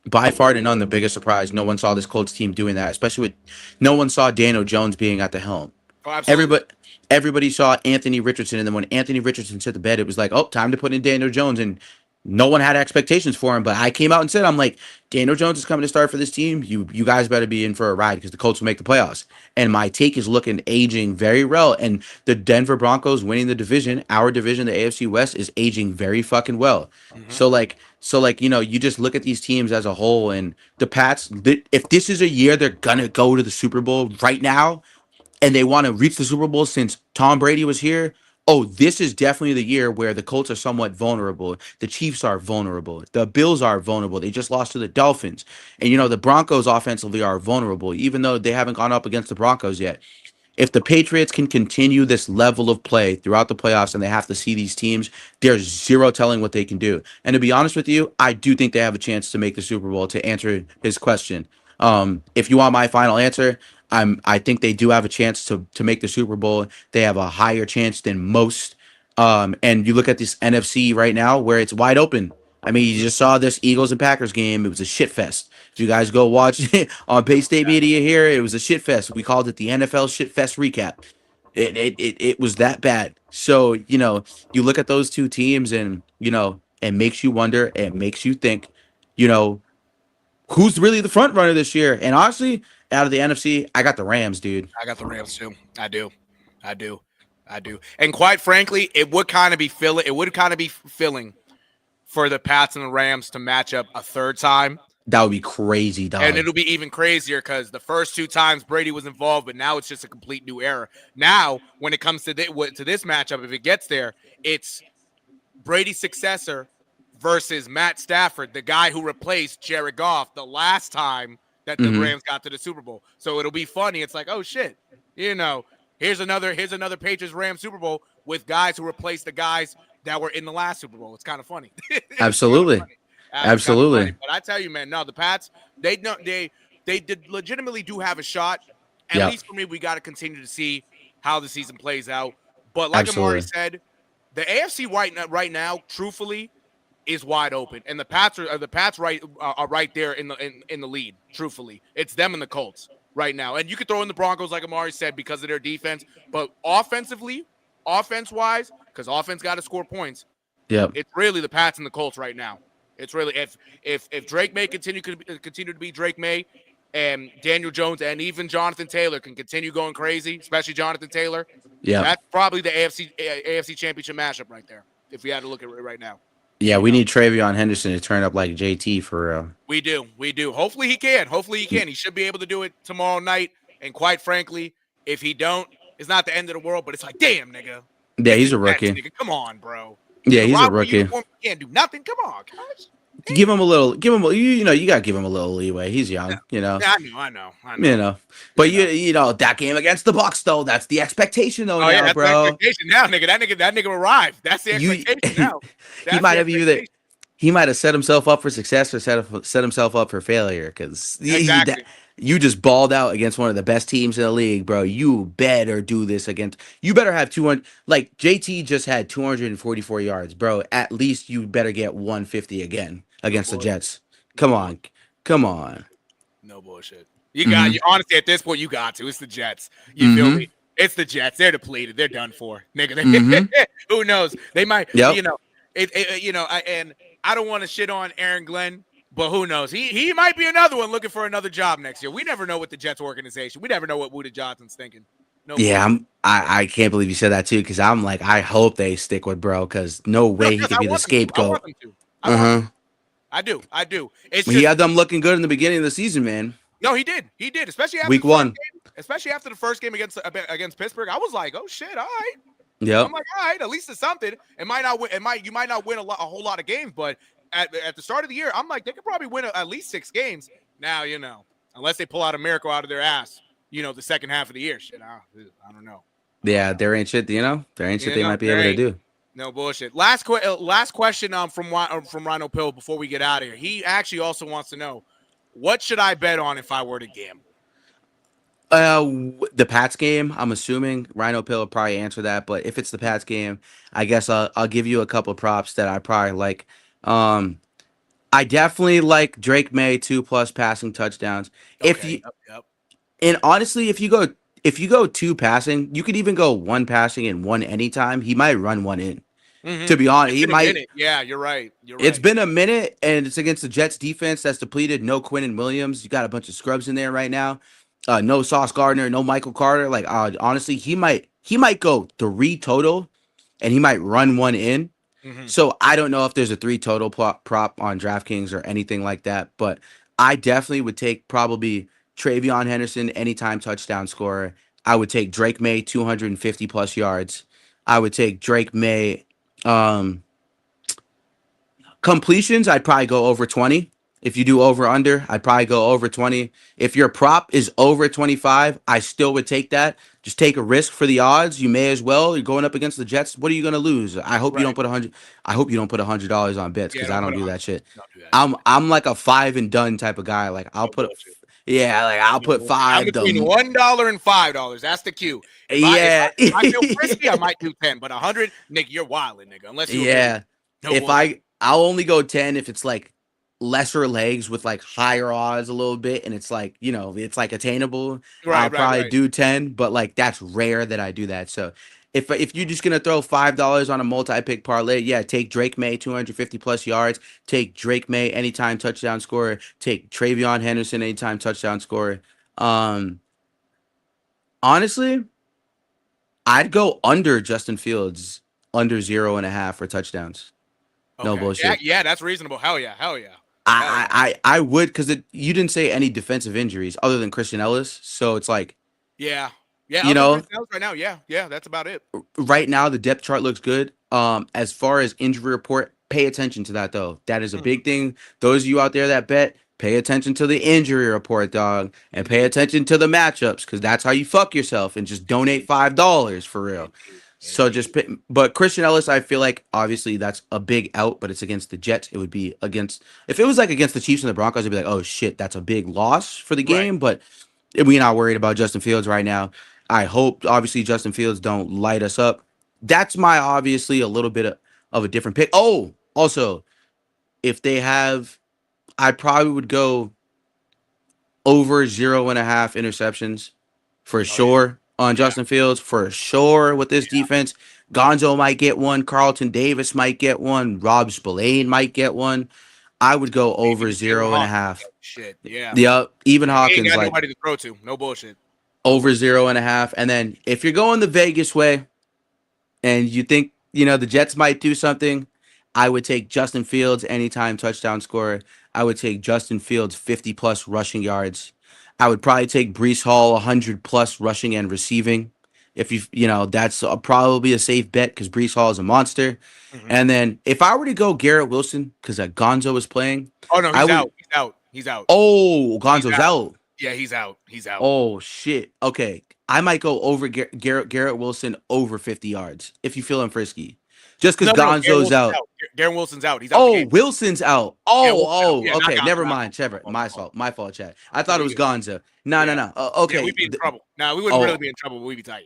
by far and none the biggest surprise. No one saw this Colts team doing that, especially with no one saw Daniel Jones being at the helm. Oh, absolutely. Everybody saw Anthony Richardson, and then when Anthony Richardson hit the bed, it was like, oh, time to put in Daniel Jones, and no one had expectations for him. But I came out and said, I'm like, Daniel Jones is coming to start for this team. You guys better be in for a ride because the Colts will make the playoffs. And my take is looking aging very well. And the Denver Broncos winning the division, our division, the AFC West, is aging very fucking well. So like, you just look at these teams as a whole, and the Pats, if this is a year they're gonna go to the Super Bowl right now, and they want to reach the Super Bowl since Tom Brady was here, oh, this is definitely the year where the Colts are somewhat vulnerable. The Chiefs are vulnerable. The Bills are vulnerable. They just lost to the Dolphins. And, the Broncos offensively are vulnerable, even though they haven't gone up against the Broncos yet. If the Patriots can continue this level of play throughout the playoffs and they have to see these teams, there's zero telling what they can do. And to be honest with you, I do think they have a chance to make the Super Bowl, to answer his question. If you want my final answer, I think they do have a chance to make the Super Bowl. They have a higher chance than most. And you look at this NFC right now where it's wide open. I mean, you just saw this Eagles and Packers game. It was a shit fest. If you guys go watch it on Bay State Media here, it was a shit fest. We called it the NFL shit fest recap. It was that bad. So, you look at those two teams and, it makes you wonder, it makes you think, you know, who's really the front runner this year? And honestly, out of the NFC, I got the Rams, dude. I got the Rams too. I do. I do. I do. And quite frankly, it would kind of be filling for the Pats and the Rams to match up a third time. That would be crazy, dog. And it'll be even crazier because the first two times Brady was involved, but now it's just a complete new era. Now, when it comes to this matchup, if it gets there, it's Brady's successor versus Matt Stafford, the guy who replaced Jared Goff the last time that the Rams got to the Super Bowl. So it'll be funny. It's like, oh shit, here's another Patriots Rams Super Bowl with guys who replaced the guys that were in the last Super Bowl. It's kind of funny. Absolutely. It's kind of funny. Absolutely. But I tell you, man, no, the Pats, they did legitimately do have a shot. At Yep. least for me, we got to continue to see how the season plays out. But like Absolutely. Amari said, the AFC right now, truthfully, is wide open, and the Pats are right there in the lead. Truthfully, it's them and the Colts right now. And you could throw in the Broncos, like Amari said, because of their defense. But offense-wise, because offense got to score points. Yep. It's really the Pats and the Colts right now. It's really if Drake May continue to be Drake May, and Daniel Jones and even Jonathan Taylor can continue going crazy, especially Jonathan Taylor. Yeah, that's probably the AFC Championship matchup right there. If we had to look at it right now. Yeah, we need Travion Henderson to turn up like JT for real. We do. Hopefully he can. He should be able to do it tomorrow night. And quite frankly, if he don't, it's not the end of the world. But it's like, damn, nigga. Yeah, he's a rookie. Nigga. Come on, bro. Yeah, he's a rookie. Uniform, can't do nothing. Come on, guys. Give him a little. You gotta give him a little leeway. He's young, I know. But that game against the Bucks though, that's the expectation though, that's bro. The expectation now, nigga. That nigga arrived. That's the expectation now. He might have set himself up for success or set himself up for failure because you just balled out against one of the best teams in the league, bro. You better do this against. You better have 200. Like JT just had 244 yards, bro. At least you better get 150 again against the Jets. Come on. No bullshit. You got you. Honestly, at this point, you got to. It's the Jets. You feel me? It's the Jets. They're depleted. They're done for, nigga. Who knows? They might. Yep. And I don't want to shit on Aaron Glenn. But who knows? He might be another one looking for another job next year. We never know what the Jets organization. We never know what Wthhs Johnson's thinking. I can't believe you said that too because I'm like I hope they stick with bro because no way he could be the scapegoat. I do. He had them looking good in the beginning of the season, man. No, he did. Especially after week 1. Especially after the first game against Pittsburgh. I was like, oh shit, all right. Yeah. I'm like, all right, at least it's something. You might not win a whole lot of games, but at the start of the year, I'm like, they could probably win at least 6 games. Now, unless they pull out a miracle out of their ass, the second half of the year. Shit, I don't know. Yeah, there ain't shit, there ain't shit they might be able to do. No bullshit. Last question from Rhino Pill before we get out of here. He actually also wants to know, what should I bet on if I were to gamble? The Pats game, I'm assuming Rhino Pill will probably answer that, but if it's the Pats game, I guess I'll give you a couple props that I probably like. I definitely like Drake May 2+ passing touchdowns. Okay. And honestly, if you go 2 passing, you could even go 1 passing and 1 anytime. He might run 1 in. To be honest, he might. Yeah, you're right. It's been a minute, and it's against the Jets defense that's depleted. No Quinnen Williams. You got a bunch of scrubs in there right now. No Sauce Gardner. No Michael Carter. Like honestly, he might go 3 total, and he might run 1 in. So I don't know if there's a 3 total prop on DraftKings or anything like that, but I definitely would take probably Travion Henderson anytime touchdown scorer. I would take Drake May 250+ yards. I would take Drake May completions. I'd probably go over 20. If you do over under, I'd probably go over 20. If your prop is over 25, I still would take that. Just take a risk for the odds. You may as well. You're going up against the Jets. What are you going to lose? I hope you don't put $100 on bets because I don't do that shit. I'm like a 5 and done type of guy. Like I'll put $5. I'm between $1 and $5. That's the cue. If I feel risky, I might do 10. But 100, nigga, you're wilding, nigga. Unless you I'll only go 10 if it's like lesser legs with like higher odds a little bit and it's like it's like attainable. I'll probably do 10, but like that's rare that I do that. So if you're just gonna throw $5 on a multi-pick parlay, take Drake May 250+ yards, take Drake May anytime touchdown scorer, take Travion Henderson anytime touchdown scorer. Honestly, I'd go under Justin Fields under 0.5 for touchdowns. Okay. No bullshit. Yeah, that's reasonable. Hell yeah. I would because you didn't say any defensive injuries other than Christian Ellis, so it's like right now, that's about it. Right now, the depth chart looks good. As far as injury report, Pay attention to that, though. That is a Mhm. big thing. Those of you out there that bet, pay attention to the injury report, dog, and pay Indeed. attention to the matchups, because that's how you fuck yourself. And just donate Indeed. $5 for real. Indeed. So Indeed. but Christian Ellis, I feel like obviously that's a big out, but it's against the Jets. It would be against if it was like against the Chiefs and the Broncos, it'd be like, oh shit, that's a big loss for the Right. game. But we're not worried about Justin Fields right now. I hope obviously Justin Fields don't light us up. That's my obviously a little bit of a different pick. Oh, also, if they have, I probably would go over 0.5 interceptions for Oh yeah. sure on Yeah. Justin Fields for sure with this Yeah. defense. Gonzo might get one. Carlton Davis might get one. Rob Spillane might get one. I would go Even over Jalen zero and a Hawkins. half. Shit. Yeah. Yeah, even Yeah. He ain't Hawkins got like nobody to throw to. No bullshit. No over bullshit. 0.5. And then if you're going the Vegas way, and you think, the Jets might do something, I would take Justin Fields anytime touchdown scorer. I would take Justin Fields 50 plus rushing yards. I would probably take Brees Hall 100 plus rushing and receiving. If that's probably a safe bet because Brees Hall is a monster. Mhm. And then if I were to go Garrett Wilson because Gonzo is playing, Oh no, I he's would. out. He's out. He's out. Oh, He's Gonzo's out. out. Yeah, he's out. He's out. Oh shit. Okay, I might go over Garrett Wilson over 50 yards if you feeling frisky, just because No, no, Darren Gonzo's Wilson's out. out. Darren Wilson's out. He's out the Oh, game. Wilson's out. Yeah, Wilson's out. Yeah, Okay. not Never Gonzo. mind, Trevor. My fault. My My fault. fault. My fault, Chad. I No, thought it you was good. Gonzo. No, no, Yeah. no. Yeah, Okay. we'd be in trouble. Nah, we wouldn't really Oh, be in trouble, but we'd be tight.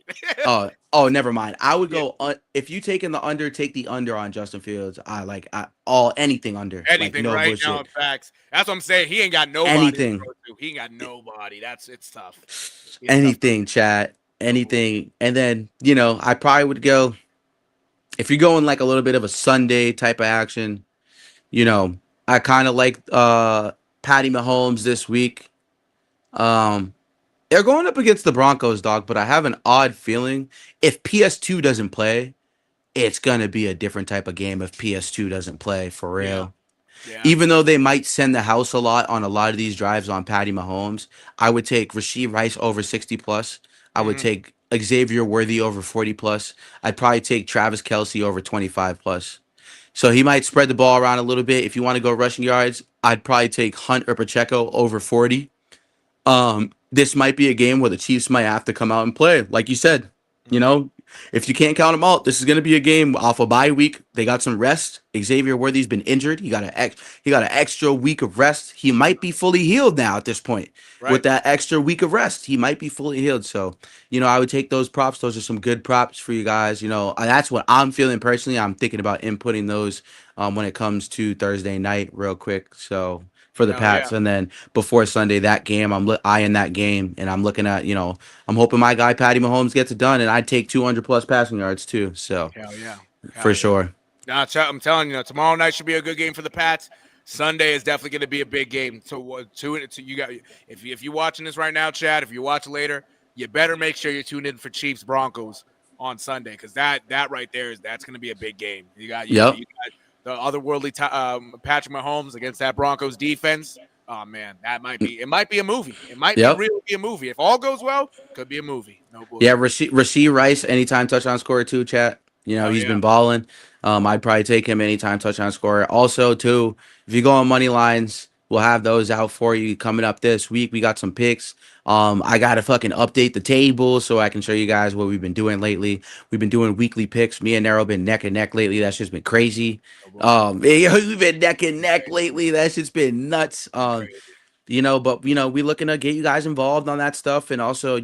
never mind. I would Yeah. go if you taking the under, take the under on Justin Fields. All anything under, like Anything no right now in bullshit. facts. That's what I'm saying. He ain't got nobody to Anything, throw to. He ain't got nobody. It's tough. It's tough. anything, Chad. No bullshit. Anything, and then I probably would go if you're going like a little bit of a Sunday type of action. You know, I kind of like Patty Mahomes this week. Um, they're going up against the Broncos, dog, but I have an odd feeling if PS2 doesn't play, it's gonna be a different type of game if PS2 doesn't play for Yeah. real. Yeah. Even though they might send the house a lot on a lot of these drives on Patty Mahomes, I would take Rasheed Rice over 60 plus. I would Hmm. take Xavier Worthy over 40 plus. I'd probably take Travis Kelsey over 25 plus. So he might spread the ball around a little bit. If you want to go rushing yards, I'd probably take Hunt or Pacheco over 40. This might be a game where the Chiefs might have to come out and play. Like you said, you Hmm. know, if you can't count them out, this is going to be a game off a bye week. They got some rest. Xavier Worthy's been injured. He got an extra week of rest. He might be fully healed now at this point. With Right. that extra week of rest, he might be fully healed. So, I would take those props. Those are some good props for you guys. That's what I'm feeling personally. I'm thinking about inputting those when it comes to Thursday night, real quick. So for the Hell yeah. Pats, and then before Sunday, that game, I'm eyeing that game, and I'm looking at, I'm hoping my guy Patty Mahomes gets it done, and I'd take 200 plus passing yards too. So Hell yeah. for Hell yeah. sure. Nah, I'm telling you, tomorrow night should be a good game for the Pats. Sunday is definitely going to be a big game. So, you got if you're watching this right now, Chad, if you watch later, you better make sure you're tuned in for Chiefs Broncos on Sunday because that right there that's going to be a big game. You got Yep. you got the otherworldly Patrick Mahomes against that Broncos defense. Oh man, it might be a movie. It might be Yep. really be a movie. If all goes well, could be a movie. No Yeah, bullshit. Rasheed Rice, anytime touchdown scorer too, chat. Hell He's yeah. been balling. I'd probably take him anytime touchdown scorer. Also, too, if you go on money lines, we'll have those out for you coming up this week. We got some picks. I gotta fucking update the table so I can show you guys what we've been doing lately. We've been doing weekly picks. Me and Nero been neck and neck lately. That's just been crazy. No bullshit. We've been neck and neck Crazy. lately. That's just been nuts. Been crazy. But we looking to get you guys involved on that stuff, and also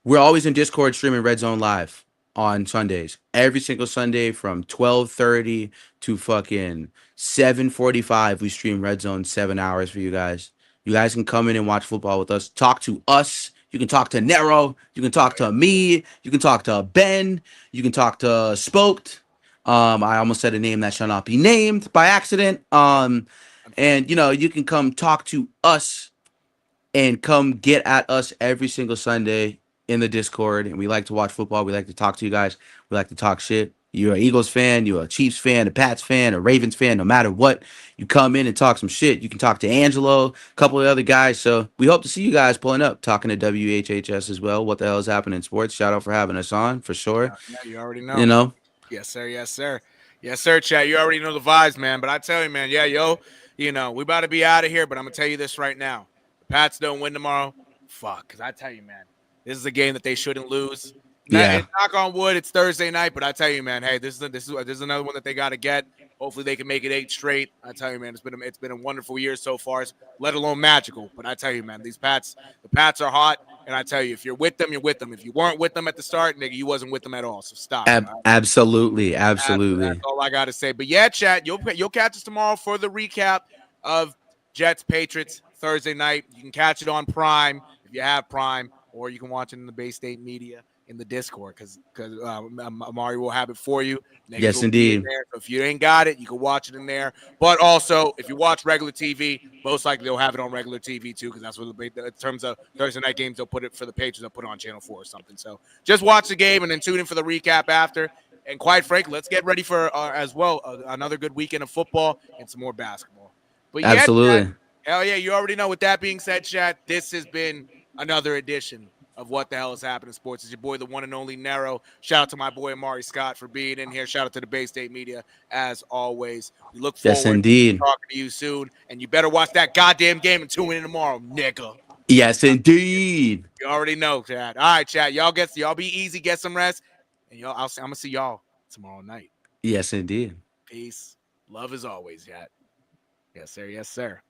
we're always in Discord streaming Red Zone Live on Sundays, every single Sunday from 12:30 to fucking 7:45. We stream Red Zone 7 hours for you guys. You guys can come in and watch football with us. Talk to us. You can talk to Nero. You can talk to me. You can talk to Ben. You can talk to Spoked. I almost said a name that shall not be named by accident. And you can come talk to us and come get at us every single Sunday in the Discord. And we like to watch football. We like to talk to you guys. We like to talk shit. You're an Eagles fan, you're a Chiefs fan, a Pats fan, a Ravens fan, no matter what, you come in and talk some shit. You can talk to Angelo, a couple of other guys. So we hope to see you guys pulling up, talking to WHHS as well. What the hell is happening in sports? Shout out for having us on, for sure. Yeah, you already know. You know? Yes, sir. Yes, sir. Yes, sir, chat. You already know the vibes, man. But I tell you, man, yeah, we about to be out of here, but I'm going to tell you this right now. The Pats don't win tomorrow. Fuck. Because I tell you, man, this is a game that they shouldn't lose. Yeah. Knock on wood, it's Thursday night, but I tell you, man, hey, this is another one that they got to get. Hopefully, they can make it 8 straight. I tell you, man, it's been a wonderful year so far, let alone magical. But I tell you, man, the Pats are hot, and I tell you, if you're with them, you're with them. If you weren't with them at the start, nigga, you wasn't with them at all. So stop it. All right? Absolutely. That's Absolutely. all I got to say. But yeah, chat, you'll catch us tomorrow for the recap of Jets Patriots Thursday night. You can catch it on Prime if you have Prime, or you can watch it in the Bay State Media in the Discord because Amari will have it for you. Niggas Yes, will be in indeed. there. So if you ain't got it, you can watch it in there. But also, if you watch regular TV, most likely they'll have it on regular TV too, because that's what in terms of Thursday night games, they'll put it for the Patriots. They'll put it on Channel 4 or something. So just watch the game and then tune in for the recap after. And quite frankly, let's get ready for as well another good weekend of football and some more basketball. But yeah, chat, Absolutely. hell yeah, you already know. With that being said, chat, this has been another edition of What the Hell is Happening in Sports. It's your boy, the one and only NERO. Shout out to my boy Amari Scott for being in here. Shout out to the Bay State Media as always. We look Yes, forward to indeed. talking to you soon, and you better watch that goddamn game and tune in tomorrow, nigga. Yes, indeed. You already know, chat. All right, chat. Y'all be easy, get some rest, and I'm gonna see y'all tomorrow night. Yes, indeed. Peace. Love as always, chat. Yes, sir. Yes, sir.